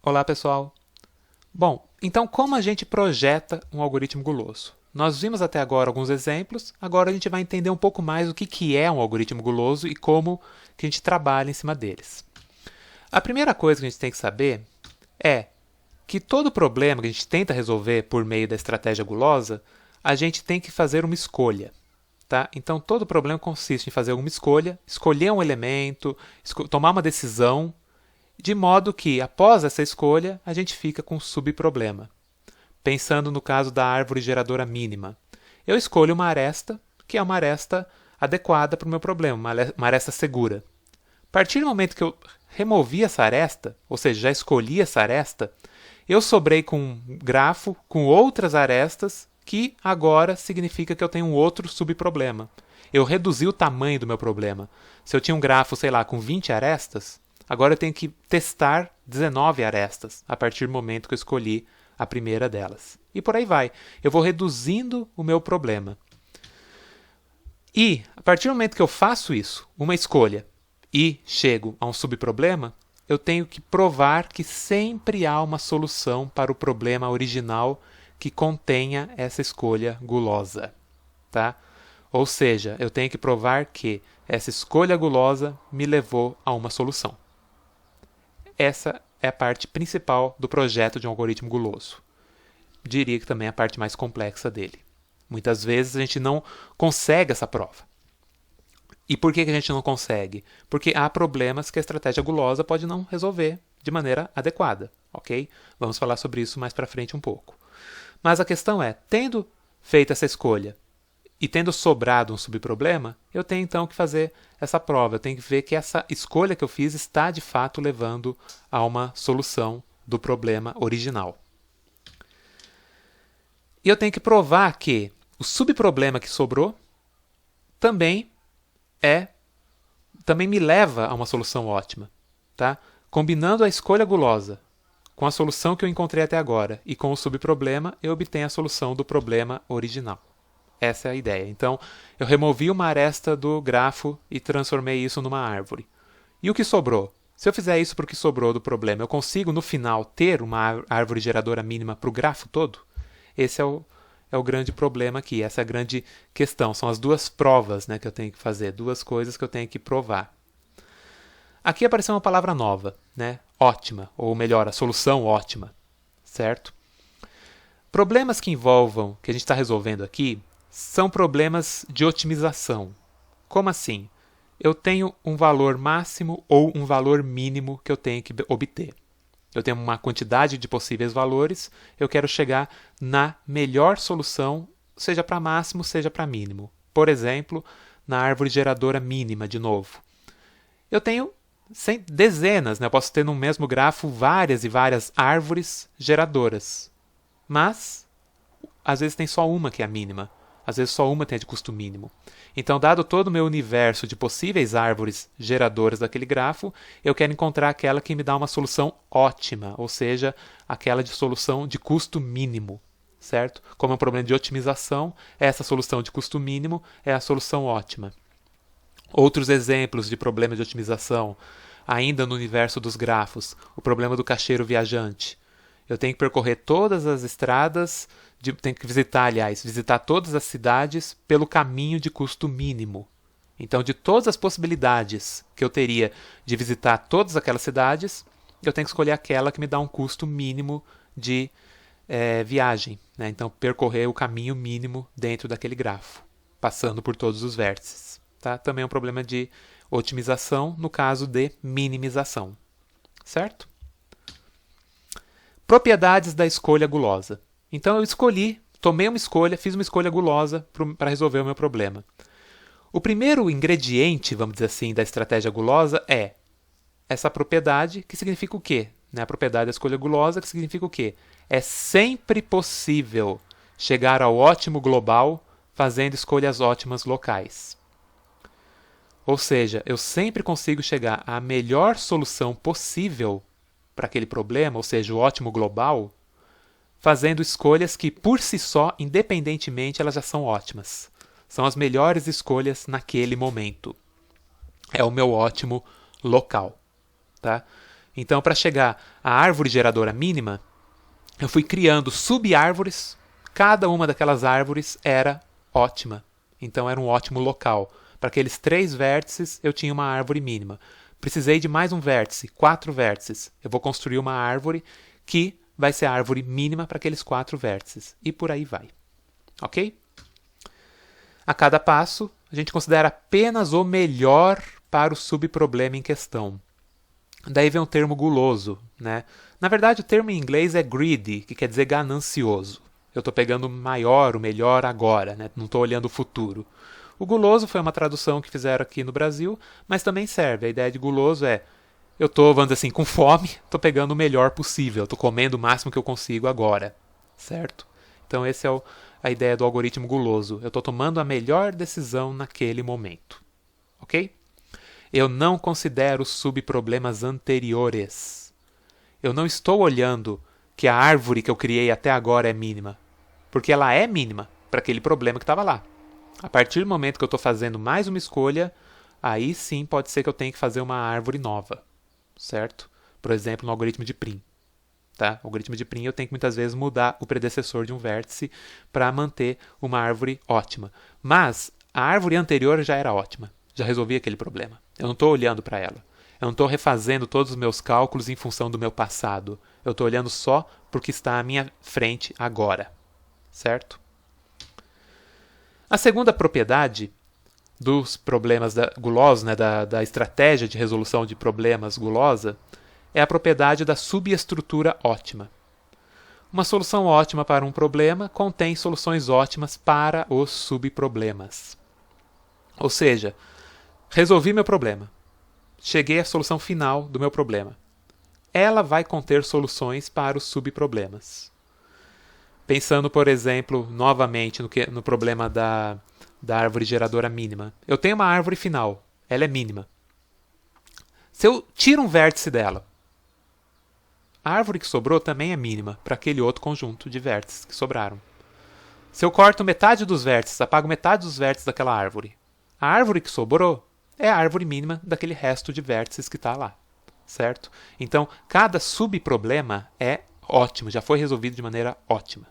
Olá, pessoal. Bom, então como a gente projeta um algoritmo guloso? Nós vimos até agora alguns exemplos, agora a gente vai entender um pouco mais o que é um algoritmo guloso e como que a gente trabalha em cima deles. A primeira coisa que a gente tem que saber é que todo problema que a gente tenta resolver por meio da estratégia gulosa, a gente tem que fazer uma escolha. Tá? Então todo problema consiste em fazer uma escolha, escolher um elemento, tomar uma decisão, de modo que, após essa escolha, a gente fica com um subproblema. Pensando no caso da árvore geradora mínima. Eu escolho uma aresta, que é uma aresta adequada para o meu problema, uma aresta segura. A partir do momento que eu removi essa aresta, ou seja, já escolhi essa aresta, eu sobrei com um grafo com outras arestas, que agora significa que eu tenho um outro subproblema. Eu reduzi o tamanho do meu problema. Se eu tinha um grafo, sei lá, com 20 arestas, agora eu tenho que testar 19 arestas a partir do momento que eu escolhi a primeira delas. E por aí vai. Eu vou reduzindo o meu problema. E, a partir do momento que eu faço isso, uma escolha, e chego a um subproblema, eu tenho que provar que sempre há uma solução para o problema original que contenha essa escolha gulosa. Tá? Ou seja, eu tenho que provar que essa escolha gulosa me levou a uma solução. Essa é a parte principal do projeto de um algoritmo guloso. Diria que também é a parte mais complexa dele. Muitas vezes a gente não consegue essa prova. E por que a gente não consegue? Porque há problemas que a estratégia gulosa pode não resolver de maneira adequada, ok? Vamos falar sobre isso mais para frente um pouco. Mas a questão é, tendo feito essa escolha e tendo sobrado um subproblema, eu tenho então que fazer essa prova. Eu tenho que ver que essa escolha que eu fiz está de fato levando a uma solução do problema original. E eu tenho que provar que o subproblema que sobrou também me leva a uma solução ótima. Tá? Combinando a escolha gulosa com a solução que eu encontrei até agora e com o subproblema, eu obtenho a solução do problema original. Essa é a ideia. Então, eu removi uma aresta do grafo e transformei isso numa árvore. E o que sobrou? Se eu fizer isso para o que sobrou do problema, eu consigo, no final, ter uma árvore geradora mínima para o grafo todo? Esse é o grande problema aqui, essa é a grande questão. São as duas provas, né, que eu tenho que fazer, duas coisas que eu tenho que provar. Aqui apareceu uma palavra nova, né? Ótima, ou melhor, a solução ótima, certo? Problemas que envolvam, que a gente está resolvendo aqui, são problemas de otimização. Como assim? Eu tenho um valor máximo ou um valor mínimo que eu tenho que obter. Eu tenho uma quantidade de possíveis valores, eu quero chegar na melhor solução, seja para máximo, seja para mínimo. Por exemplo, na árvore geradora mínima, de novo. Eu tenho dezenas, né? Eu posso ter no mesmo grafo várias e várias árvores geradoras. Mas, às vezes tem só uma que é a mínima. Às vezes só uma tem de custo mínimo. Então, dado todo o meu universo de possíveis árvores geradoras daquele grafo, eu quero encontrar aquela que me dá uma solução ótima, ou seja, aquela de solução de custo mínimo, certo? Como é um problema de otimização, essa solução de custo mínimo é a solução ótima. Outros exemplos de problemas de otimização, ainda no universo dos grafos, o problema do caixeiro viajante. Eu tenho que percorrer todas as estradas, tenho que visitar todas as cidades pelo caminho de custo mínimo. Então, de todas as possibilidades que eu teria de visitar todas aquelas cidades, eu tenho que escolher aquela que me dá um custo mínimo de viagem. Né? Então, percorrer o caminho mínimo dentro daquele grafo, passando por todos os vértices. Tá? Também é um problema de otimização, no caso de minimização. Certo? Propriedades da escolha gulosa. Então eu tomei uma escolha, fiz uma escolha gulosa para resolver o meu problema. O primeiro ingrediente, vamos dizer assim, da estratégia gulosa é essa propriedade, que significa o quê? A propriedade da escolha gulosa, que significa o quê? É sempre possível chegar ao ótimo global fazendo escolhas ótimas locais. Ou seja, eu sempre consigo chegar à melhor solução possível para aquele problema, ou seja, o ótimo global, fazendo escolhas que, por si só, independentemente, elas já são ótimas. São as melhores escolhas naquele momento. É o meu ótimo local. Tá? Então, para chegar à árvore geradora mínima, eu fui criando sub-árvores. Cada uma daquelas árvores era ótima. Então, era um ótimo local. Para aqueles 3 vértices, eu tinha uma árvore mínima. Precisei de mais um vértice, 4 vértices. Eu vou construir uma árvore que vai ser a árvore mínima para aqueles 4 vértices. E por aí vai. Ok? A cada passo, a gente considera apenas o melhor para o subproblema em questão. Daí vem o termo guloso, né? Na verdade, o termo em inglês é greedy, que quer dizer ganancioso. Eu estou pegando o maior, o melhor agora, né? Não estou olhando o futuro. O guloso foi uma tradução que fizeram aqui no Brasil, mas também serve. A ideia de guloso é, eu estou, vamos dizer assim, com fome, estou pegando o melhor possível, estou comendo o máximo que eu consigo agora, certo? Então essa é a ideia do algoritmo guloso. Eu estou tomando a melhor decisão naquele momento, ok? Eu não considero subproblemas anteriores. Eu não estou olhando que a árvore que eu criei até agora é mínima, porque ela é mínima para aquele problema que estava lá. A partir do momento que eu estou fazendo mais uma escolha, aí sim pode ser que eu tenha que fazer uma árvore nova, certo? Por exemplo, no algoritmo de Prim. Tá? No algoritmo de Prim eu tenho que muitas vezes mudar o predecessor de um vértice para manter uma árvore ótima. Mas a árvore anterior já era ótima, já resolvi aquele problema. Eu não estou olhando para ela. Eu não estou refazendo todos os meus cálculos em função do meu passado. Eu estou olhando só para o que está à minha frente agora, certo? A segunda propriedade dos problemas gulosos, né, da estratégia de resolução de problemas gulosa, é a propriedade da subestrutura ótima. Uma solução ótima para um problema contém soluções ótimas para os subproblemas. Ou seja, resolvi meu problema. Cheguei à solução final do meu problema. Ela vai conter soluções para os subproblemas. Pensando, por exemplo, novamente no problema da árvore geradora mínima. Eu tenho uma árvore final, ela é mínima. Se eu tiro um vértice dela, a árvore que sobrou também é mínima para aquele outro conjunto de vértices que sobraram. Se eu corto metade dos vértices, apago metade dos vértices daquela árvore, a árvore que sobrou é a árvore mínima daquele resto de vértices que está lá, certo? Então, cada subproblema é ótimo, já foi resolvido de maneira ótima.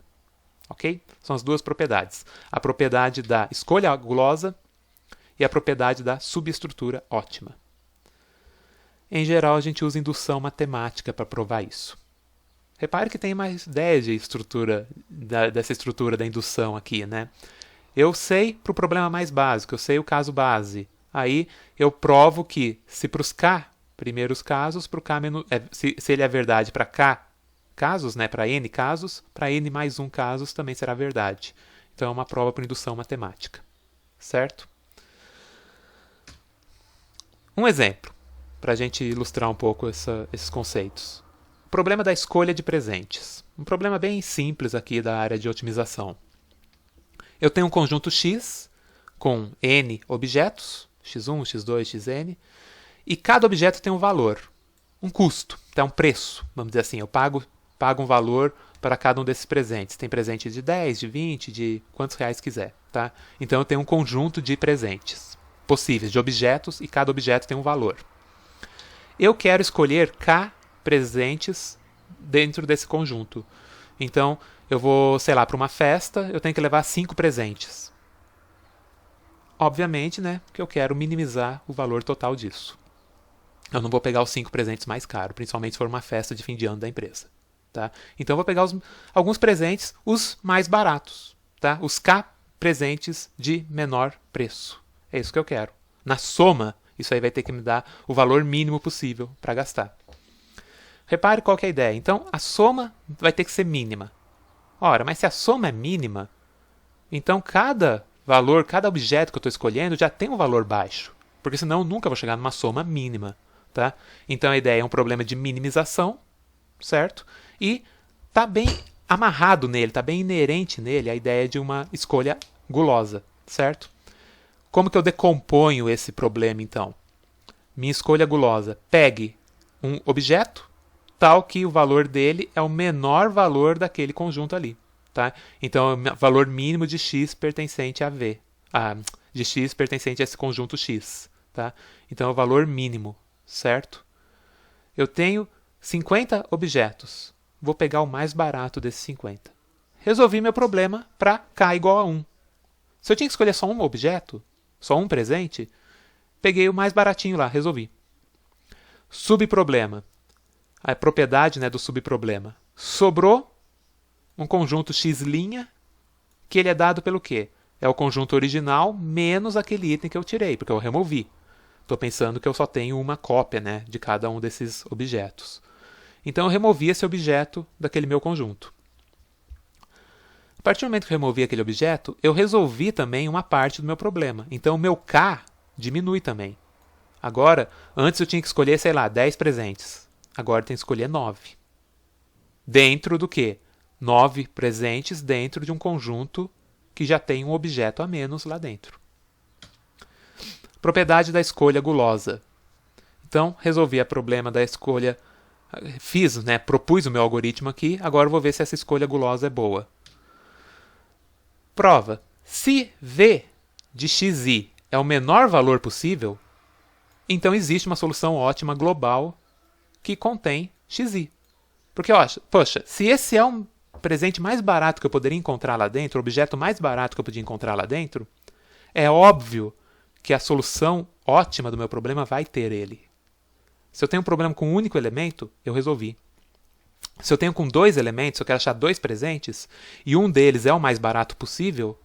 Ok? São as duas propriedades. A propriedade da escolha gulosa e a propriedade da subestrutura ótima. Em geral, a gente usa indução matemática para provar isso. Repare que tem mais ideia de estrutura, dessa estrutura da indução aqui, né? Eu sei para o problema mais básico, eu sei o caso base. Aí eu provo que se para os K primeiros casos, para o K se ele é verdade para K casos, né, para N casos, para N mais 1 casos também será verdade. Então é uma prova por indução matemática. Certo? Um exemplo, para a gente ilustrar um pouco esses conceitos. O problema da escolha de presentes. Um problema bem simples aqui da área de otimização. Eu tenho um conjunto X com N objetos, x1, x2, xn, e cada objeto tem um valor, um custo, então um preço, vamos dizer assim, eu pago um valor para cada um desses presentes. Tem presente de 10, de 20, de quantos reais quiser. Tá? Então eu tenho um conjunto de presentes possíveis, de objetos, e cada objeto tem um valor. Eu quero escolher K presentes dentro desse conjunto. Então eu vou, sei lá, para uma festa, eu tenho que levar 5 presentes. Obviamente, né, que eu quero minimizar o valor total disso. Eu não vou pegar os 5 presentes mais caros, principalmente se for uma festa de fim de ano da empresa. Tá? Então eu vou pegar alguns presentes, os mais baratos. Tá? Os K presentes de menor preço. É isso que eu quero. Na soma, isso aí vai ter que me dar o valor mínimo possível para gastar. Repare qual que é a ideia. Então, a soma vai ter que ser mínima. Ora, mas se a soma é mínima, então cada valor, cada objeto que eu estou escolhendo já tem um valor baixo. Porque senão eu nunca vou chegar numa soma mínima. Tá? Então a ideia é um problema de minimização, certo? E está bem amarrado nele, está bem inerente nele a ideia de uma escolha gulosa, certo? Como que eu decomponho esse problema, então? Minha escolha gulosa. Pegue um objeto tal que o valor dele é o menor valor daquele conjunto ali. Tá? Então, o valor mínimo de x pertencente a V. De x pertencente a esse conjunto x. Tá? Então, é o valor mínimo, certo? Eu tenho 50 objetos. Vou pegar o mais barato desses 50. Resolvi meu problema para k igual a 1. Se eu tinha que escolher só um objeto, só um presente, peguei o mais baratinho lá, resolvi. Subproblema. A propriedade, né, do subproblema. Sobrou um conjunto x', que ele é dado pelo quê? É o conjunto original menos aquele item que eu tirei, porque eu removi. Estou pensando que eu só tenho uma cópia, né, de cada um desses objetos. Então eu removi esse objeto daquele meu conjunto. A partir do momento que eu removi aquele objeto, eu resolvi também uma parte do meu problema. Então o meu k diminui também. Agora, antes eu tinha que escolher, sei lá, 10 presentes. Agora eu tenho que escolher 9. Dentro do quê? 9 presentes dentro de um conjunto que já tem um objeto a menos lá dentro. Propriedade da escolha gulosa. Então, resolvi o problema da escolha. Fiz, né, propus o meu algoritmo aqui. Agora eu vou ver se essa escolha gulosa é boa. Prova. Se V de xi é o menor valor possível, então existe uma solução ótima global que contém xi. Porque, poxa, se esse é um presente mais barato que eu poderia encontrar lá dentro, o objeto mais barato que eu podia encontrar lá dentro, é óbvio que a solução ótima do meu problema vai ter ele. Se eu tenho um problema com um único elemento, eu resolvi. Se eu tenho com 2 elementos, eu quero achar 2 presentes, e um deles é o mais barato possível,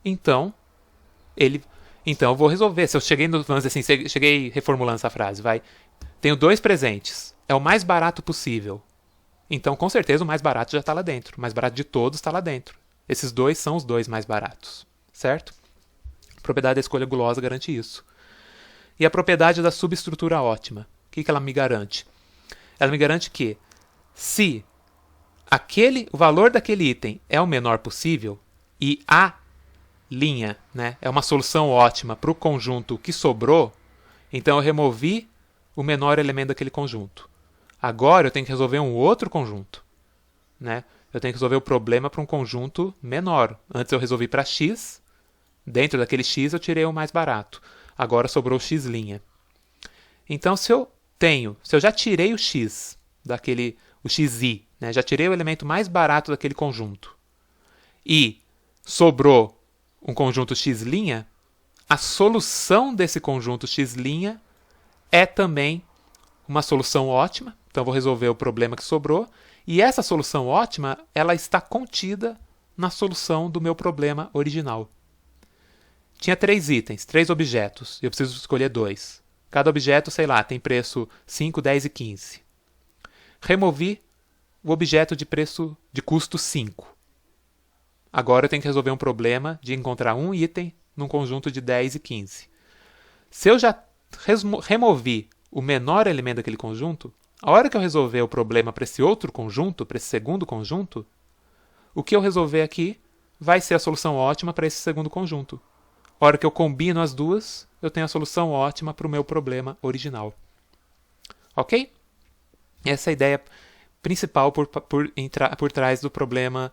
então eu vou resolver. Se eu cheguei no, vamos dizer assim, cheguei reformulando essa frase, vai. Tenho 2 presentes, é o mais barato possível. Então, com certeza, o mais barato já está lá dentro. O mais barato de todos está lá dentro. Esses 2 são os 2 mais baratos, certo? A propriedade da escolha gulosa garante isso. E a propriedade da subestrutura ótima. O que ela me garante? Ela me garante que se o valor daquele item é o menor possível e a linha, né, é uma solução ótima para o conjunto que sobrou, então eu removi o menor elemento daquele conjunto. Agora eu tenho que resolver um outro conjunto. Né? Eu tenho que resolver o problema para um conjunto menor. Antes eu resolvi para x, dentro daquele x eu tirei o mais barato. Agora sobrou o x'. Então se eu já tirei o x, o xi, né? Já tirei o elemento mais barato daquele conjunto, e sobrou um conjunto x', a solução desse conjunto x' é também uma solução ótima. Então, vou resolver o problema que sobrou. E essa solução ótima, ela está contida na solução do meu problema original. Tinha 3 itens, 3 objetos. E eu preciso escolher 2. Cada objeto, sei lá, tem preço 5, 10 e 15. Removi o objeto de custo 5. Agora eu tenho que resolver um problema de encontrar um item num conjunto de 10 e 15. Se eu já removi o menor elemento daquele conjunto, a hora que eu resolver o problema para esse outro conjunto, para esse segundo conjunto, o que eu resolver aqui vai ser a solução ótima para esse segundo conjunto. A hora que eu combino as duas, eu tenho a solução ótima para o meu problema original. Ok? Essa é a ideia principal por trás do problema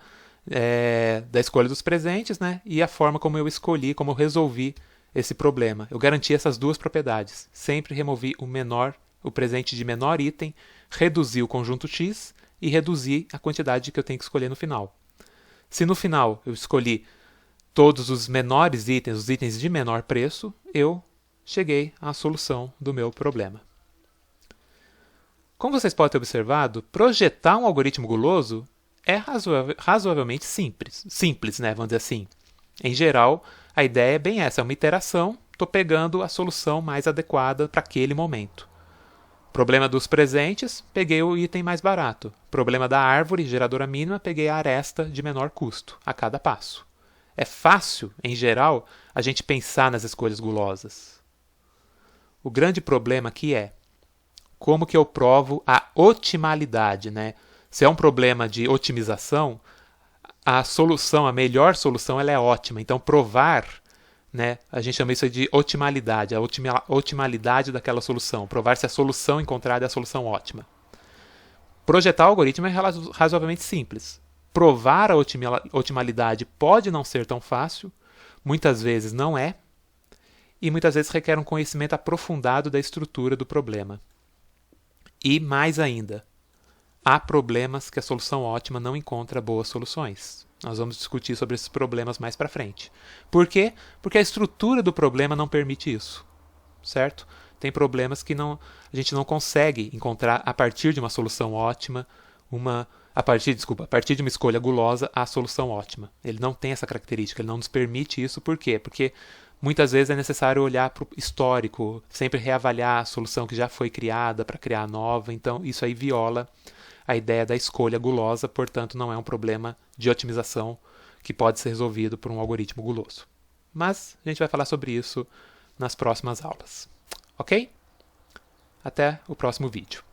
da escolha dos presentes, né? E a forma como eu escolhi, como eu resolvi esse problema. Eu garanti essas duas propriedades. Sempre removi o presente de menor item, reduzi o conjunto x e reduzi a quantidade que eu tenho que escolher no final. Se no final eu escolhi todos os menores itens, os itens de menor preço, eu cheguei à solução do meu problema. Como vocês podem ter observado, projetar um algoritmo guloso é razoavelmente simples, né? Vamos dizer assim. Em geral, a ideia é bem essa, é uma iteração, estou pegando a solução mais adequada para aquele momento. Problema dos presentes, peguei o item mais barato. Problema da árvore, geradora mínima, peguei a aresta de menor custo a cada passo. É fácil, em geral, a gente pensar nas escolhas gulosas. O grande problema aqui é como que eu provo a otimalidade, né? Se é um problema de otimização, a melhor solução, ela é ótima. Então, provar, né, a gente chama isso de otimalidade, a otimalidade daquela solução. Provar se a solução encontrada é a solução ótima. Projetar o algoritmo é razoavelmente simples. Provar a otimalidade pode não ser tão fácil, muitas vezes não é, e muitas vezes requer um conhecimento aprofundado da estrutura do problema. E mais ainda, há problemas que a solução ótima não encontra boas soluções. Nós vamos discutir sobre esses problemas mais para frente. Por quê? Porque a estrutura do problema não permite isso, certo? Tem problemas que a gente não consegue encontrar a partir de uma solução ótima, a partir de uma escolha gulosa, a solução ótima. Ele não tem essa característica, ele não nos permite isso. Por quê? Porque muitas vezes é necessário olhar para o histórico, sempre reavaliar a solução que já foi criada para criar a nova. Então, isso aí viola a ideia da escolha gulosa, portanto, não é um problema de otimização que pode ser resolvido por um algoritmo guloso. Mas a gente vai falar sobre isso nas próximas aulas. Ok? Até o próximo vídeo.